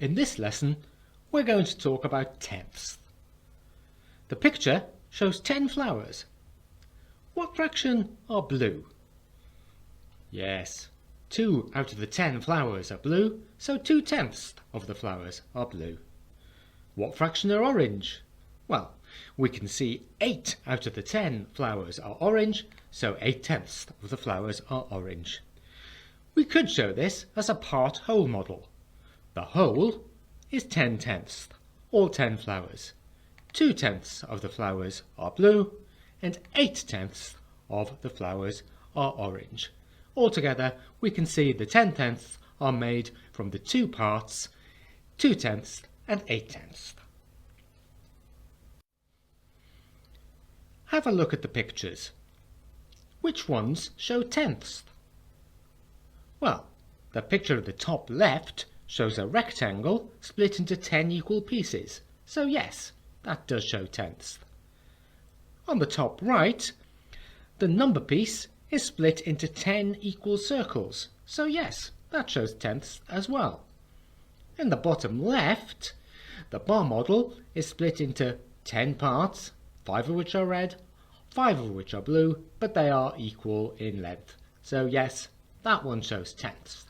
In this lesson, we're going to talk about tenths. The picture shows 10 flowers. What fraction are blue? Yes, 2 out of the 10 flowers are blue, so 2/10 of the flowers are blue. What fraction are orange? Well, we can see 8 out of the 10 flowers are orange, so 8/10 of the flowers are orange. We could show this as a part-whole model. The whole is 10/10, all 10 flowers. 2/10 of the flowers are blue and 8/10 of the flowers are orange. Altogether, we can see the 10/10 are made from the two parts, 2/10 and 8/10. Have a look at the pictures. Which ones show tenths? Well, the picture at the top left shows a rectangle split into 10 equal pieces, so yes, that does show tenths. On the top right, the number piece is split into 10 equal circles, so yes, that shows tenths as well. In the bottom left, the bar model is split into 10 parts, 5 of which are red, 5 of which are blue, but they are equal in length, so yes, that one shows tenths.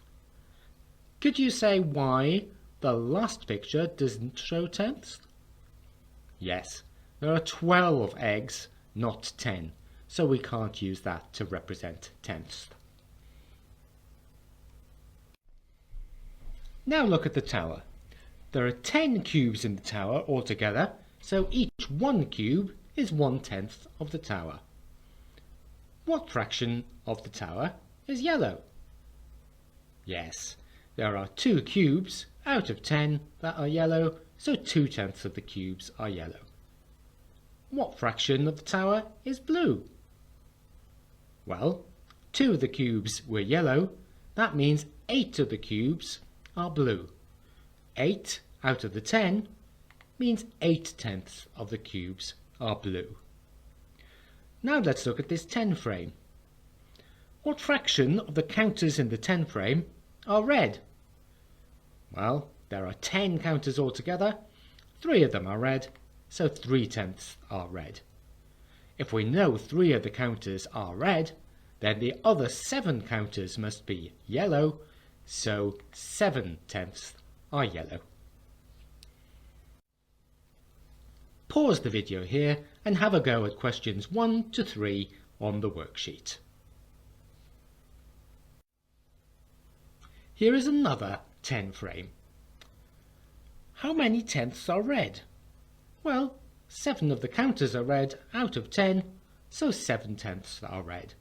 Could you say why the last picture doesn't show tenths? Yes, there are 12 eggs, not 10, so we can't use that to represent tenths. Now look at the tower. There are 10 cubes in the tower altogether, so each one cube is 1/10 of the tower. What fraction of the tower is yellow? Yes, there are 2 cubes out of 10 that are yellow, so 2/10 of the cubes are yellow. What fraction of the tower is blue? Well, 2 of the cubes were yellow, that means 8 of the cubes are blue. 8 out of the 10 means 8/10 of the cubes are blue. Now let's look at this 10 frame. What fraction of the counters in the 10 frame are red? Well, there are 10 counters altogether, 3 of them are red, so 3/10 are red. If we know 3 of the counters are red, then the other 7 counters must be yellow, so 7/10 are yellow. Pause the video here and have a go at questions 1 to 3 on the worksheet. Here is another 10 frame. How many tenths are red? Well, 7 of the counters are red out of 10, so 7/10 are red.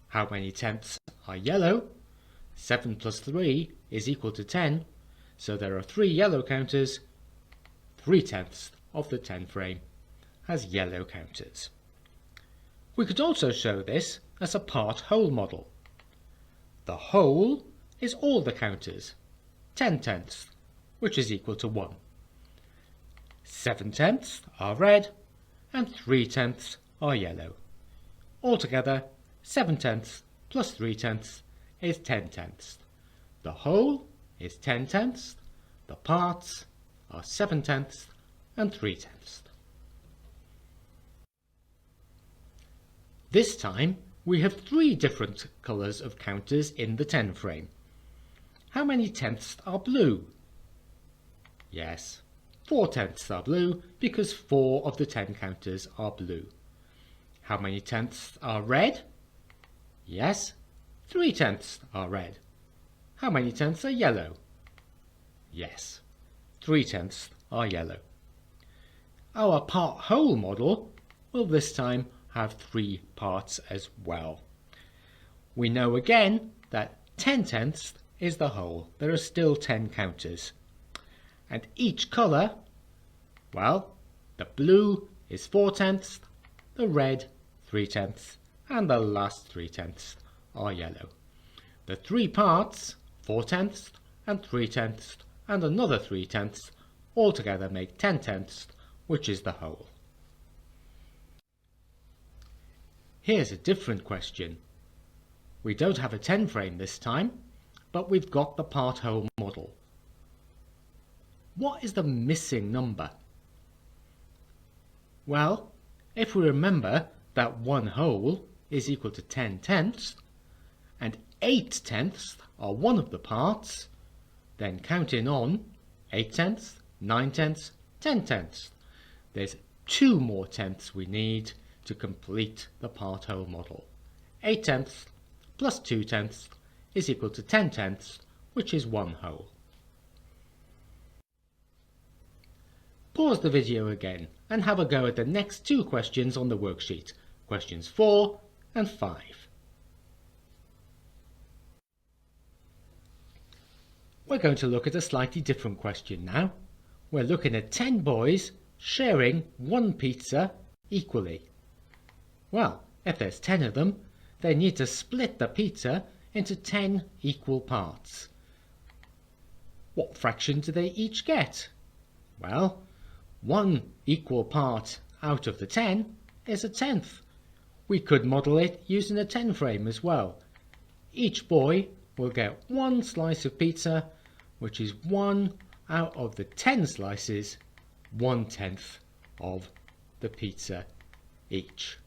How many tenths are yellow? 7 plus 3 is equal to 10, so there are 3 yellow counters. 3/10 of the 10 frame has yellow counters. We could also show this as a part-whole model. The whole is all the counters, 10/10, which is equal to 1. 7/10 are red and 3/10 are yellow. Altogether, 7/10 plus 3/10 is 10/10. The whole is 10/10, the parts are 7/10 and 3/10. This time we have 3 different colours of counters in the 10 frame. How many tenths are blue? Yes, 4/10 are blue because 4 of the 10 counters are blue. How many tenths are red? Yes, 3/10 are red. How many tenths are yellow? Yes, 3/10 are yellow. Our part-whole model will this time have 3 parts as well. We know again that 10/10 is the whole. There are still 10 counters. And each colour, well, the blue is 4/10, the red 3/10, and the last 3/10 are yellow. The 3 parts, 4/10 and 3/10 and another 3/10, altogether make 10/10, which is the whole. Here's a different question. We don't have a 10 frame this time, but we've got the part-whole model. what is the missing number? Well, if we remember that 1 whole is equal to 10 tenths, and 8 tenths are one of the parts, then counting on 8 tenths, 9 tenths, 10 tenths. There's 2 more tenths we need to complete the part whole model. 8 tenths plus 2 tenths is equal to 10 tenths, which is 1 whole. Pause the video again and have a go at the next 2 questions on the worksheet, questions 4 and 5. We're going to look at a slightly different question now. We're looking at 10 boys sharing 1 pizza equally. Well, if there's 10 of them, they need to split the pizza into 10 equal parts. What fraction do they each get? Well, 1 equal part out of the 10 is a tenth. We could model it using a 10 frame as well. Each boy will get 1 slice of pizza, which is 1 out of the 10 slices, 1/10 of the pizza each.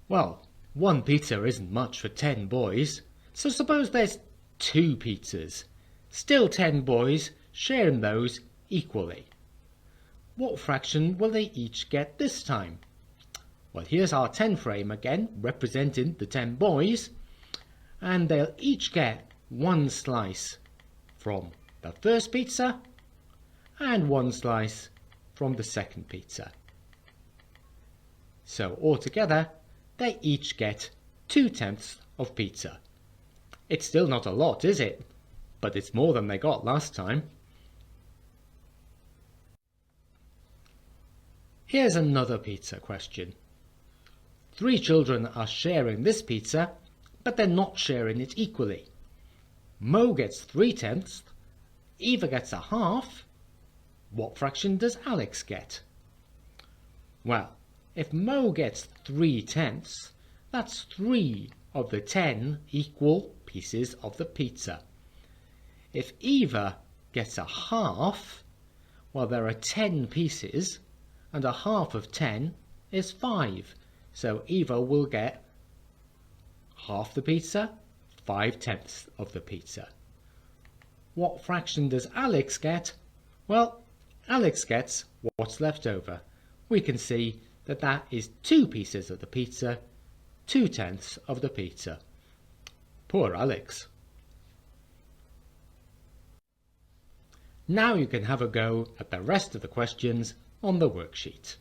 Well, 1 pizza isn't much for 10 boys, so suppose there's 2 pizzas. Still 10 boys sharing those equally. What fraction will they each get this time? Well, here's our 10 frame again, representing the 10 boys, and they'll each get 1 slice from the first pizza and 1 slice from the second pizza. So altogether, they each get 2/10 of pizza. It's still not a lot, is it? But it's more than they got last time. Here's another pizza question. 3 children are sharing this pizza, but they're not sharing it equally. Mo gets 3/10, Eva gets a half. What fraction does Alex get? Well, if Mo gets 3/10, that's 3 of the 10 equal pieces of the pizza. If Eva gets a half, well, there are 10 pieces, and a half of 10 is 5. So Eva will get half the pizza, 5/10 of the pizza. What fraction does Alex get? Well, Alex gets what's left over. We can see that that is 2 pieces of the pizza, 2/10 of the pizza. Poor Alex. Now you can have a go at the rest of the questions on the worksheet.